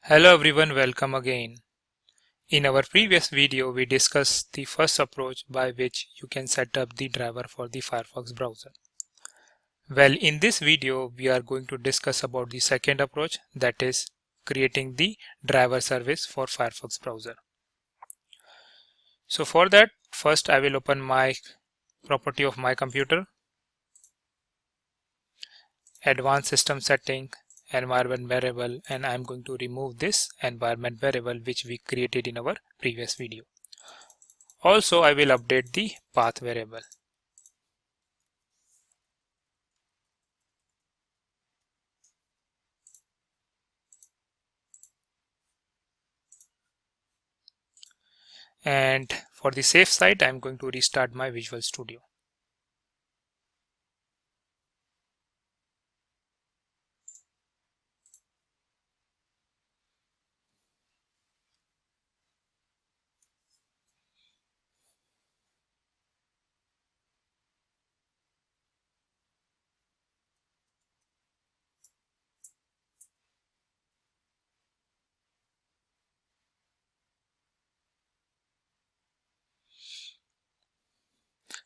Hello everyone, welcome again. In our previous video, we discussed the first approach by which you can set up the driver for the Firefox browser. Well, in this video, we are going to discuss about the second approach, that is creating the driver service for Firefox browser. So for that, first I will open my property of my computer, advanced system setting, environment variable, and I'm going to remove this environment variable which we created in our previous video. Also, I will update the path variable. And for the safe side, I'm going to restart my Visual Studio.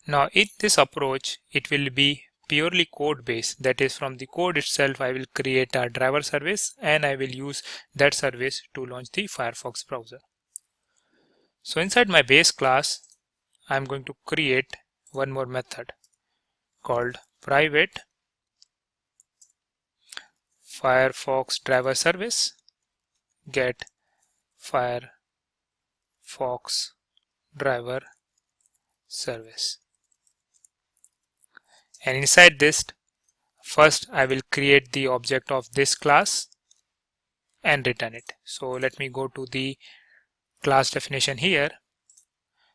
Now in this approach, it will be purely code based. That is, from the code itself, I will create a driver service and I will use that service to launch the Firefox browser. So inside my base class, I'm going to create one more method called private Firefox driver service get Firefox driver service. And inside this, first I will create the object of this class and return it. So let me go to the class definition here.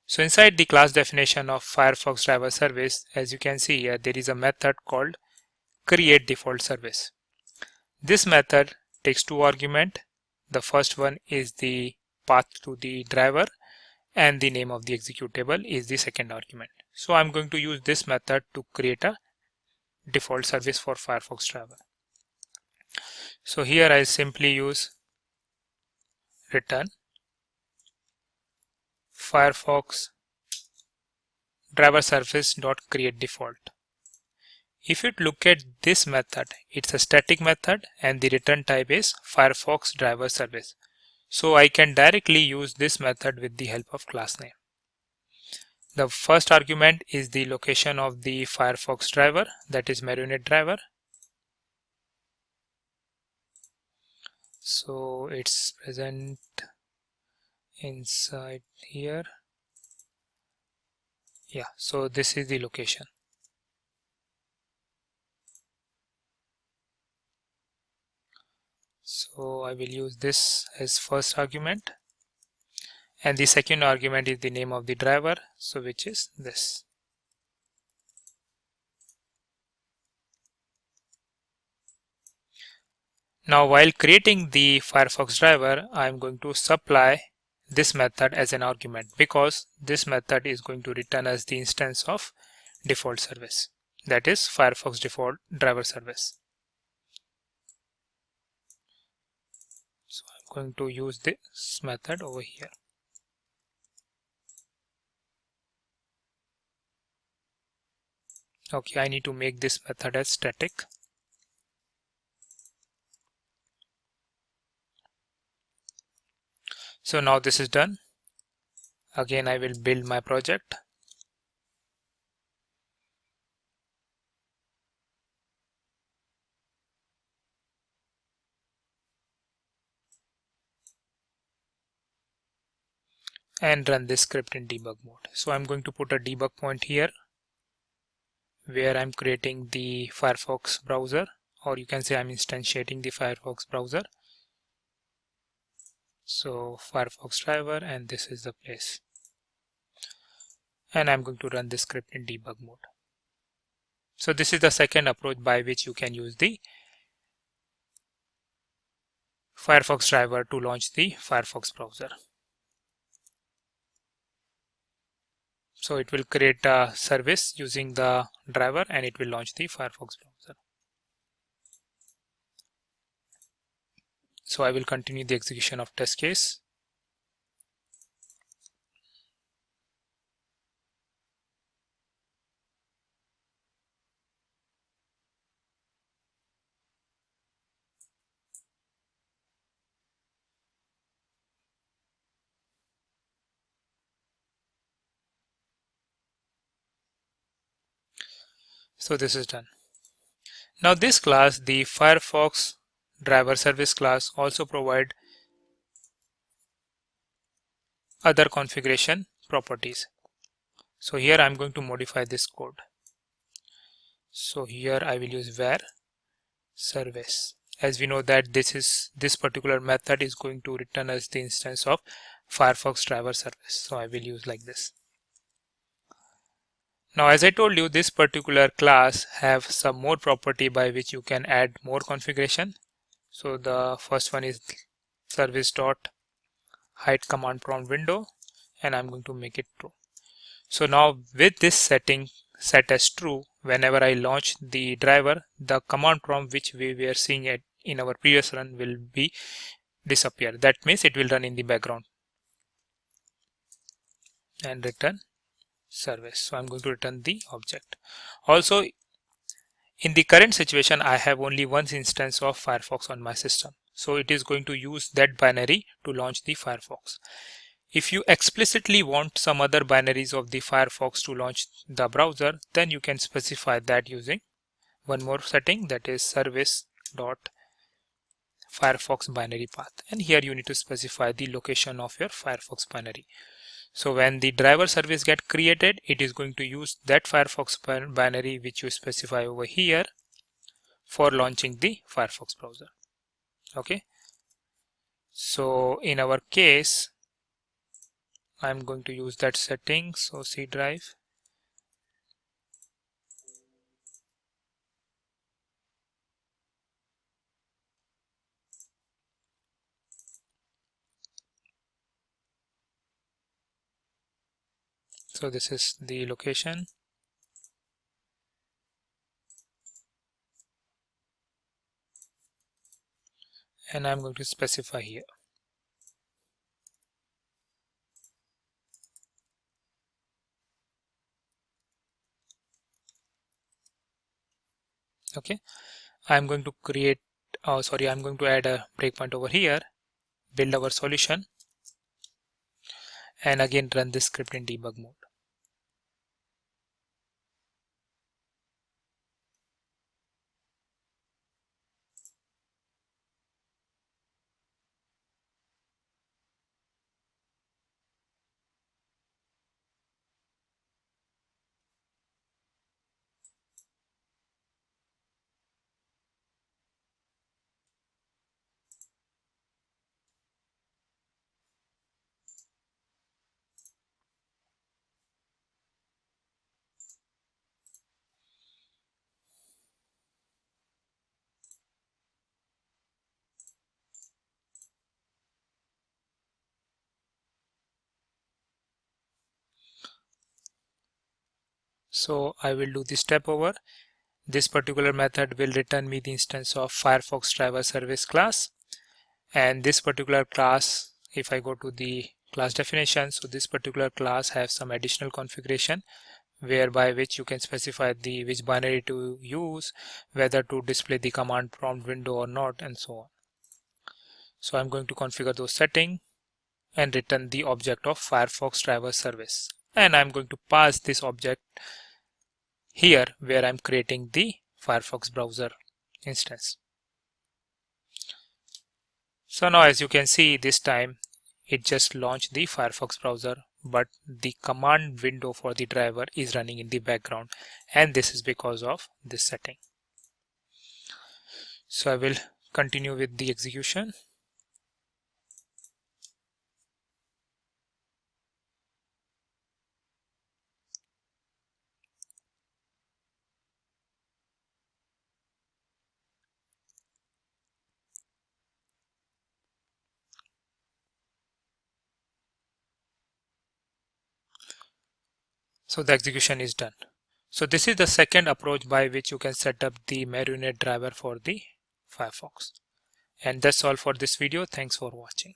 So inside the class definition of Firefox driver service, as you can see here, there is a method called create default service. This method takes two arguments. The first one is the path to the driver and the name of the executable is the second argument. So I'm going to use this method to create a default service for Firefox driver. So here I simply use return Firefox driver service dot create default. If you look at this method, it's a static method and the return type is Firefox driver service. So I can directly use this method with the help of class name. The first argument is the location of the Firefox driver, that is Marionette driver. So it's present inside here. Yeah, so this is the location. So I will use this as first argument. And the second argument is the name of the driver, so which is this. Now while creating the Firefox driver, I'm going to supply this method as an argument because this method is going to return us the instance of default service, that is Firefox default driver service. So I'm going to use this method over here. Okay, I need to make this method as static. So now this is done. Again, I will build my project. And run this script in debug mode. So I'm going to put a debug point here where I'm creating the Firefox browser, or you can say I'm instantiating the Firefox browser. So Firefox driver, and this is the place. And I'm going to run this script in debug mode. So this is the second approach by which you can use the Firefox driver to launch the Firefox browser. So it will create a service using the driver and it will launch the Firefox browser. So I will continue the execution of test case. So this is done. Now this class, the Firefox driver service class, also provide other configuration properties. So here I'm going to modify this code. So here I will use var service. As we know that this particular method is going to return us the instance of Firefox driver service. So I will use like this. Now as I told you, this particular class have some more property by which you can add more configuration. So the first one is service dot hide command prompt window, and I'm going to make it true. So now with this setting set as true, whenever I launch the driver, the command prompt which we were seeing it in our previous run will be disappear. That means it will run in the background and return service. So I'm going to return the object. Also, in the current situation, I have only one instance of Firefox on my system. So it is going to use that binary to launch the Firefox. If you explicitly want some other binaries of the Firefox to launch the browser, then you can specify that using one more setting, that is service.firefox binary path. And here you need to specify the location of your Firefox binary. So when the driver service get created, it is going to use that Firefox binary which you specify over here for launching the Firefox browser. Okay. So in our case, I'm going to use that setting. So C drive. So this is the location. And I'm going to specify here. Okay. I'm going to create, I'm going to add a breakpoint over here, build our solution, and again run this script in debug mode. So I will do this step over. This particular method will return me the instance of Firefox driver service class. And this particular class, if I go to the class definition, so this particular class has some additional configuration whereby which you can specify the which binary to use, whether to display the command prompt window or not, and so on. So I'm going to configure those settings and return the object of Firefox driver service. And I'm going to pass this object here where I'm creating the Firefox browser instance. So now as you can see, this time it just launched the Firefox browser, but the command window for the driver is running in the background, and this is because of this setting. So I will continue with the execution. So the execution is done. So this is the second approach by which you can set up the marionette driver for the Firefox. And that's all for this video. Thanks for watching.